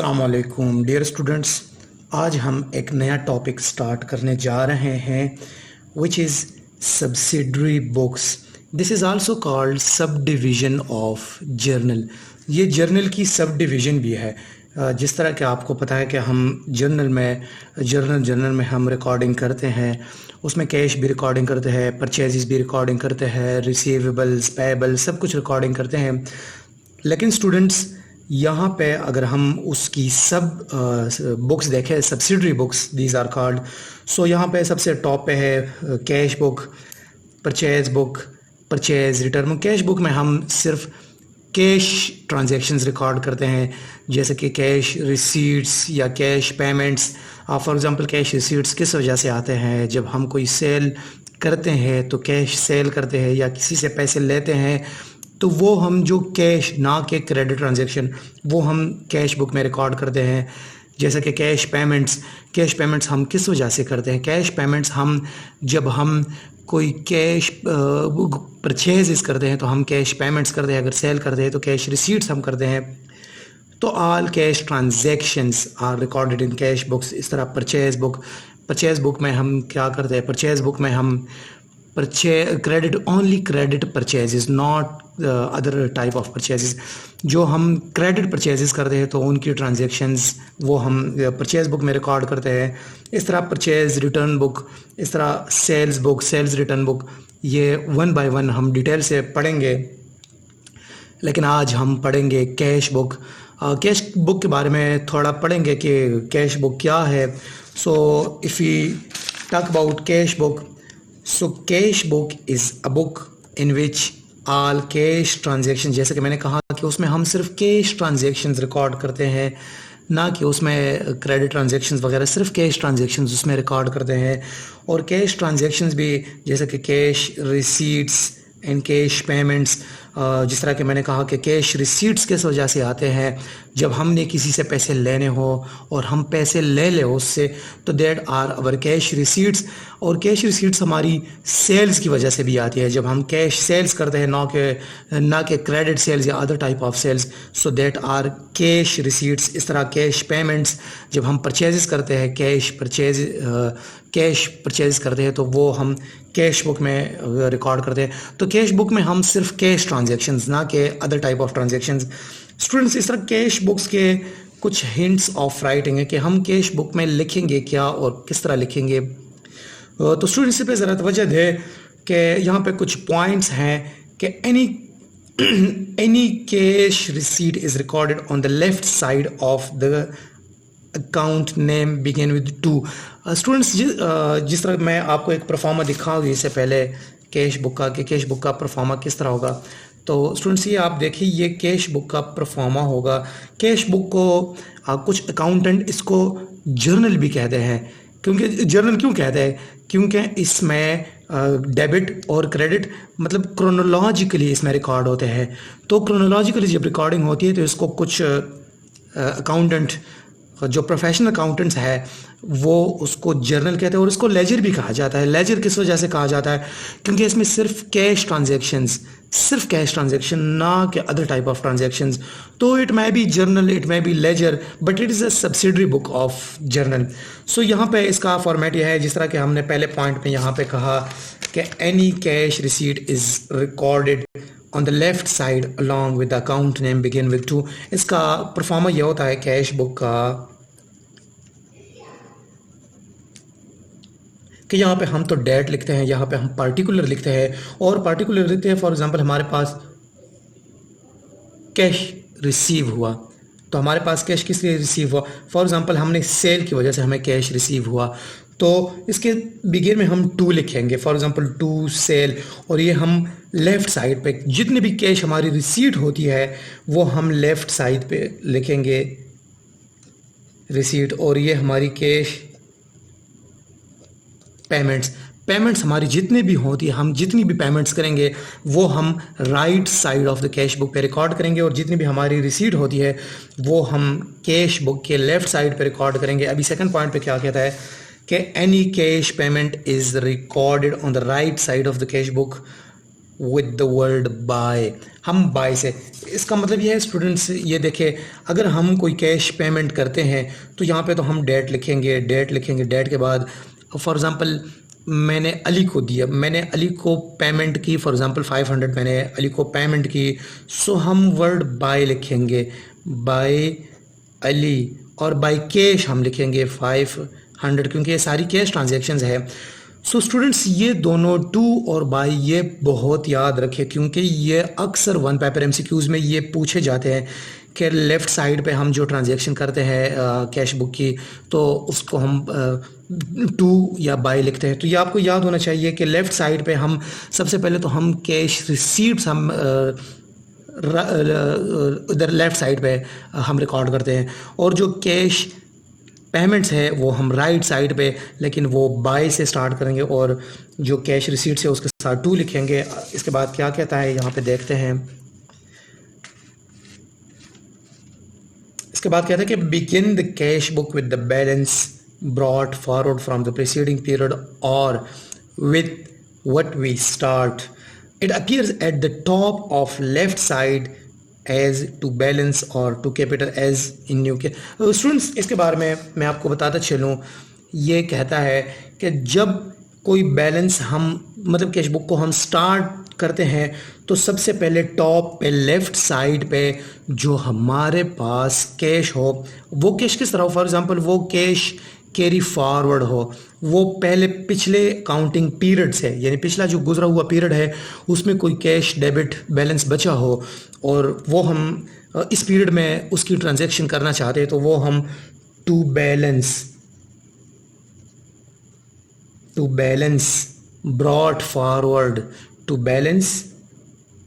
अस्सलामुअलैकुम dear students. आज हम एक नया टॉपिक स्टार्ट करने जा रहे हैं which is subsidiary books. This is also called sub division of journal. ये जर्नल की सब डिवीज़न भी है। जिस तरह के आपको पता है कि हम जर्नल में हम रिकॉर्डिंग करते हैं, उसमें कैश भी रिकॉर्डिंग करते हैं, परचेजेस भी रिकॉर्डिंग करते हैं, रिसीवेबल्स पेएबल्स सब कुछ रिकॉर्डिंग करते हैं। लेकिन स्टूडेंट्स यहाँ पे अगर हम उसकी सब बुक्स देखें, subsidiary books these are called. So यहाँ पे सबसे टॉप पे है cash book, purchase return book. Cash book में हम सिर्फ कैश ट्रांजैक्शंस रिकॉर्ड करते हैं, जैसे कि कैश रिसीट्स या cash payments. For example cash receipts किस वजह से आते हैं? जब हम कोई सेल करते हैं तो कैश सेल करते हैं या किसी से पैसे लेते हैं तो वो हम जो कैश ना के क्रेडिट ट्रांजैक्शन वो हम कैश बुक में रिकॉर्ड करते हैं। जैसे कि कैश पेमेंट्स हम किस वजह से करते हैं? कैश पेमेंट्स हम जब हम कोई कैश परचेज करते हैं तो हम कैश पेमेंट्स करते हैं, अगर सेल करते हैं तो कैश रिसीट्स हम करते हैं। तो all cash transactions are recorded in cash books. इस तरह परचेज बुक में हम क्या करते हैं? परचेज बुक में हम credit purchases, not other type of purchases. जो हम क्रेडिट परचेजेस करते हैं तो उनकी ट्रांजैक्शंस वो हम परचेज बुक में रिकॉर्ड करते हैं। इस तरह परचेज रिटर्न बुक, इस तरह सेल्स रिटर्न बुक, ये वन बाय वन हम डिटेल से पढ़ेंगे। लेकिन आज हम पढ़ेंगे कैश बुक। कैश बुक के बारे में थोड़ा पढ़ेंगे कि कैश बुक क्या है। So if we talk about cash book, so cash book is a book in which all cash transactions, जैसे कि मैंने कहा कि उसमें हम सिर्फ कैश ट्रांजैक्शंस रिकॉर्ड करते हैं, ना कि उसमें क्रेडिट ट्रांजैक्शंस वगैरह, सिर्फ कैश ट्रांजैक्शंस उसमें रिकॉर्ड करते हैं। और कैश ट्रांजैक्शंस भी जैसे कि cash receipts and cash payments. जिस तरह के मैंने कहा कि कैश रिसीट्स किस वजह से आते हैं? जब हमने किसी से पैसे लेने हो और हम पैसे ले ले उससे, तो that are our cash receipts. और कैश रिसीट्स हमारी सेल्स की वजह से भी आती है, जब हम कैश सेल्स करते हैं, ना कि क्रेडिट सेल्स या other type of sales. So that are cash receipts. इस तरह कैश पेमेंट्स, जब हम परचेजेस करते हैं, कैश परचेज करते हैं तो वो हम कैश बुक में रिकॉर्ड करते हैं। तो कैश बुक में हम सिर्फ कैश ट्रांजैक्शंस, ना कि other type of transactions. Students, इस तरह कैश बुक्स के कुछ हिंट्स ऑफ राइटिंग है कि हम कैश बुक में लिखेंगे क्या और किस तरह लिखेंगे। तो स्टूडेंट्स, इस पर ज़रा तवज्जो दें कि यहाँ पे कुछ पॉइंट्स हैं कि any cash receipt is recorded on the left side of the account name begin with 2। Students, जिस तरह मैं आपको एक परफॉर्मा दिखाऊंगी इससे पहले कैश बुक का, कि कैश बुक का परफॉर्मा किस तरह होगा। तो स्टूडेंट्स, ये आप देखिए, ये कैश बुक का परफॉर्मा होगा। कैश बुक को कुछ अकाउंटेंट इसको जर्नल भी कहते हैं। क्योंकि जर्नल क्यों कहते हैं? क्योंकि इसमें डेबिट और क्रेडिट मतलब क्रोनोलॉजिकली इसमें रिकॉर्ड होते हैं। तो क्रोनोलॉजिकली जब रिकॉर्डिंग होती है तो इसको कुछ अकाउंटेंट, जो प्रोफेशनल अकाउंटेंट्स है, वो उसको जर्नल कहते हैं। और इसको लेजर भी कहा जाता है। लेजर किस वजह से कहा जाता है? क्योंकि इसमें सिर्फ कैश ट्रांजैक्शन, ना कि अदर टाइप ऑफ ट्रांजैक्शंस। तो it may be journal, it may be ledger, but it is a subsidiary book of journal. So यहाँ पे इसका फॉर्मेट यह है, जिस तरह कि हमने पहले पॉइंट में यहाँ पे कहा कि any cash receipt is recorded on the left side along with the account name begin with 2। इसका परफॉर्मा यह होता है कैश बुक का कि यहाँ पे हम तो डेट लिखते हैं, यहाँ पे हम पार्टिकुलर लिखते हैं। और पार्टिकुलर लिखते हैं, फॉर एग्जांपल हमारे पास कैश रिसीव हुआ, तो हमारे पास कैश किस लिए रिसीव हुआ? फॉर एग्जांपल हमने सेल की वजह से हमें कैश रिसीव हुआ, तो इसके बिगिन में हम 2 लिखेंगे, फॉर एग्जांपल 2 सेल। और ये हम लेफ़्ट साइड पे जितनी भी कैश हमारी रिसीट होती है वो हम लेफ़्ट साइड पे लिखेंगे रिसीट। और ये हमारी कैश पेमेंट्स हमारी जितनी भी होती है, हम जितनी भी पेमेंट्स करेंगे वो हम right side of the cash book पे रिकॉर्ड करेंगे। और जितनी भी हमारी रिसीट होती है वो हम कैश बुक के लेफ़्ट साइड पे रिकॉर्ड करेंगे। अभी सेकंड पॉइंट पे क्या कहता है कि any cash payment is recorded on the right side of the cash book with the word by. हम बाय से, इसका मतलब ये है स्टूडेंट्स, ये देखें, अगर हम कोई कैश पेमेंट करते हैं तो यहाँ पे तो हम डेट लिखेंगे, डेट के बाद फॉर एग्ज़ाम्पल मैंने अली को दिया, मैंने अली को पेमेंट की, फॉर एग्ज़ाम्पल 500 मैंने अली को पेमेंट की, सो हम वर्ड बाय लिखेंगे, बाय अली, और बाय कैश हम लिखेंगे 500, क्योंकि ये सारी कैश ट्रांजैक्शंस है। सो स्टूडेंट्स, ये दोनों टू और बाय ये बहुत याद रखें, क्योंकि ये अक्सर वन पेपर एमसीक्यूज़ में ये पूछे जाते हैं कि लेफ़्ट साइड पे हम जो ट्रांजैक्शन करते हैं कैश बुक की, तो उसको हम टू या बाय लिखते हैं। तो ये आपको याद होना चाहिए कि लेफ़्ट साइड पे हम सबसे पहले तो हम कैश रिसीप्ट्स हम उधर लेफ़्ट साइड पे हम रिकॉर्ड करते हैं, और जो कैश पेमेंट्स है वो हम राइट साइड पे, लेकिन वो बाय से स्टार्ट करेंगे, और जो कैश रिसीट्स है उसके साथ टू लिखेंगे। इसके बाद क्या कहता है यहाँ पे देखते हैं। इसके बाद कहता है कि begin the cash book with the balance brought forward from the preceding period और with what we start, it appears at the top of left side as to balance और to capital as in new के। Students, इसके बारे में मैं आपको बताता चलूँ, ये कहता है कि जब कोई बैलेंस हम मतलब कैश बुक को हम स्टार्ट करते हैं तो सबसे पहले टॉप पे लेफ़्ट साइड पे जो हमारे पास कैश हो, वो कैश किस तरह हो, फॉर एग्ज़ाम्पल वो कैश कैरी फॉरवर्ड हो, वो पहले पिछले काउंटिंग पीरियड से, यानी पिछला जो गुजरा हुआ पीरियड है उसमें कोई कैश डेबिट बैलेंस बचा हो, और वो हम इस पीरियड में उसकी ट्रांजैक्शन करना चाहते हैं, तो वो हम to balance brought forward, to balance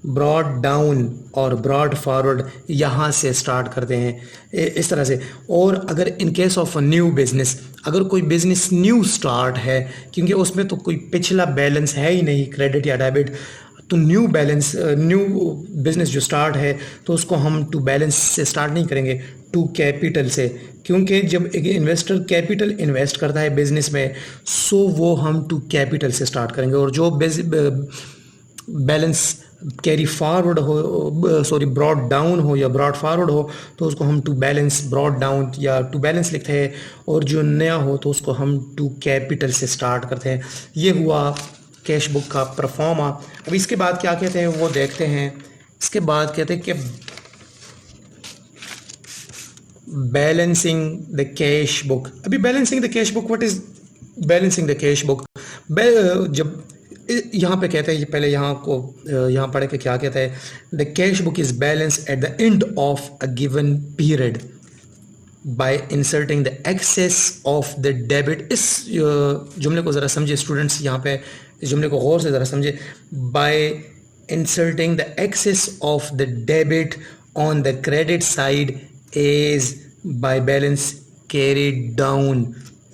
brought down और ब्रॉड फॉरवर्ड यहाँ से स्टार्ट करते हैं इस तरह से। और अगर in case of a new business, अगर कोई बिजनेस न्यू स्टार्ट है, क्योंकि उसमें तो कोई पिछला बैलेंस है ही नहीं क्रेडिट या डेबिट, तो न्यू बिजनेस जो स्टार्ट है तो उसको हम टू बैलेंस से स्टार्ट नहीं करेंगे, टू कैपिटल से, क्योंकि जब एक इन्वेस्टर कैपिटल इन्वेस्ट करता है बिजनेस में, सो वो हम टू कैपिटल से स्टार्ट करेंगे। और जो बैलेंस कैरी फॉरवर्ड हो, सॉरी ब्रॉड डाउन हो या ब्रॉड फॉरवर्ड हो, तो उसको हम टू बैलेंस ब्रॉड डाउन या टू बैलेंस लिखते हैं, और जो नया हो तो उसको हम टू कैपिटल से स्टार्ट करते हैं। ये हुआ कैश बुक का परफॉर्मा। अब इसके बाद क्या कहते हैं वो देखते हैं। इसके बाद कहते हैं कि बैलेंसिंग द कैश बुक। अभी balancing the cash book, what is balancing the cash book? जब यहाँ पे कहते हैं, पहले यहाँ पढ़े कि क्या कहता है, the cash book is balance at the end of a given period by inserting the excess of the debit. इस जुमले को ज़रा समझे स्टूडेंट्स, यहाँ पे इस जुमले को गौर से ज़रा समझे। By inserting the excess of the debit on the credit side is by balance carried down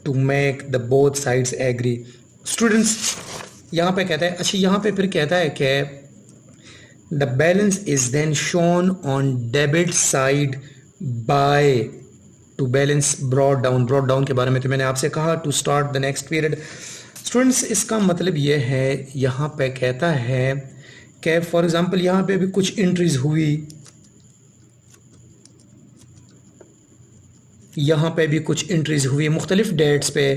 to make the both sides agree। Students, यहाँ पे कहता है, अच्छा यहाँ पे फिर कहता है कि the balance is then shown on debit side by to balance brought down के बारे में तो मैंने आपसे कहा to start the next period। Students, इसका मतलब ये है, यहाँ पे कहता है कि फॉर एग्जांपल यहाँ पे भी कुछ एंट्रीज हुई, यहाँ पे भी कुछ एंट्रीज हुई मुख्तलिफ डेट्स पे,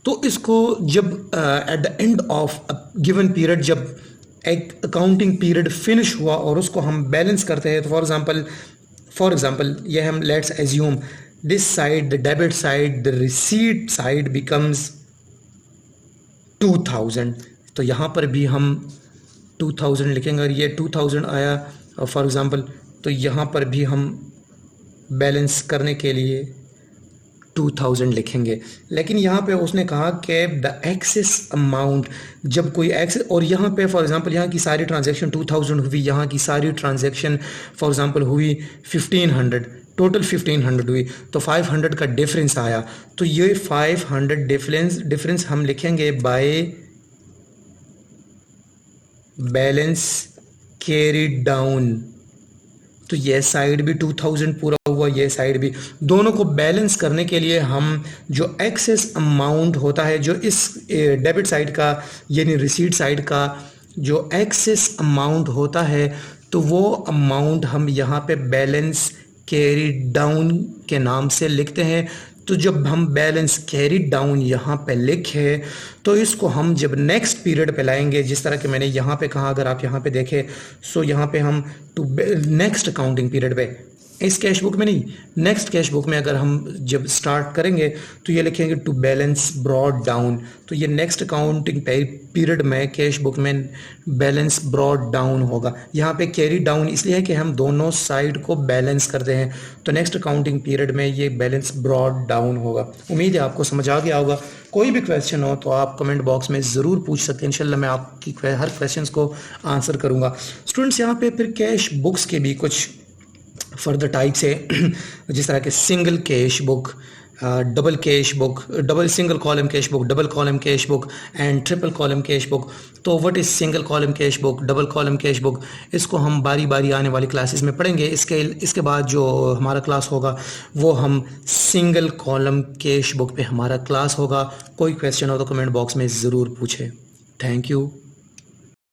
तो इसको जब eight the end of given period, जब एक अकाउंटिंग पीरियड फिनिश हुआ और उसको हम बैलेंस करते हैं, तो फॉर एग्जांपल ये हम let's assume this side the debit side the receipt side becomes 2000, तो यहाँ पर भी हम 2000 लिखेंगे, और ये 2000 आया फॉर एग्ज़ाम्पल, तो यहाँ पर भी हम बैलेंस करने के लिए 2000 लिखेंगे। लेकिन यहाँ पे उसने कहा कि द एक्सेस अमाउंट, जब कोई एक्सेस, और यहाँ पे फॉर एग्ज़ाम्पल यहाँ की सारी ट्रांजैक्शन 2000 हुई, यहाँ की सारी ट्रांजैक्शन फॉर एग्ज़ाम्पल हुई 1500, टोटल 1500 हुई, तो 500 का डिफरेंस आया, तो ये 500 डिफरेंस हम लिखेंगे बाय बैलेंस कैरी डाउन। तो ये साइड भी 2000 पूरा हुआ ये साइड भी, दोनों को बैलेंस करने के लिए हम जो एक्सेस अमाउंट होता है जो इस डेबिट साइड का यानी रिसीट साइड का जो एक्सेस अमाउंट होता है तो वो अमाउंट हम यहाँ पे बैलेंस कैरी डाउन के नाम से लिखते हैं। तो जब हम बैलेंस कैरी डाउन यहाँ पे लिखे तो इसको हम जब नेक्स्ट पीरियड पे लाएंगे, जिस तरह के मैंने यहाँ पे कहा, अगर आप यहाँ पे देखें सो यहाँ पे हम टू नेक्स्ट अकाउंटिंग पीरियड पे, इस कैश बुक में नहीं, नेक्स्ट कैश बुक में अगर हम जब स्टार्ट करेंगे तो ये लिखेंगे टू बैलेंस ब्रॉड डाउन। तो ये नेक्स्ट अकाउंटिंग पीरियड में कैश बुक में बैलेंस ब्रॉड डाउन होगा। यहाँ पे कैरी डाउन इसलिए है कि हम दोनों साइड को बैलेंस करते हैं, तो नेक्स्ट अकाउंटिंग पीरियड में ये बैलेंस ब्रॉड डाउन होगा। उम्मीद है आपको समझ आ गया होगा। कोई भी क्वेश्चन हो तो आप कमेंट बॉक्स में ज़रूर पूछ सकते हैं, इंशाल्लाह मैं आपकी हर क्वेश्चन को आंसर करूँगा। स्टूडेंट्स यहाँ पे फिर कैश बुक्स के भी कुछ फर्दर टाइप्स है, जिस तरह के single cash book, double cash book, double single column cash book, double column cash book and triple column cash book. तो what is single column cash book, double column cash book, इसको हम बारी बारी आने वाली क्लासेस में पढ़ेंगे। इसके बाद जो हमारा क्लास होगा वो हम सिंगल कॉलम कैश बुक पे हमारा क्लास होगा। कोई क्वेश्चन हो तो कमेंट बॉक्स में ज़रूर पूछें। Thank you.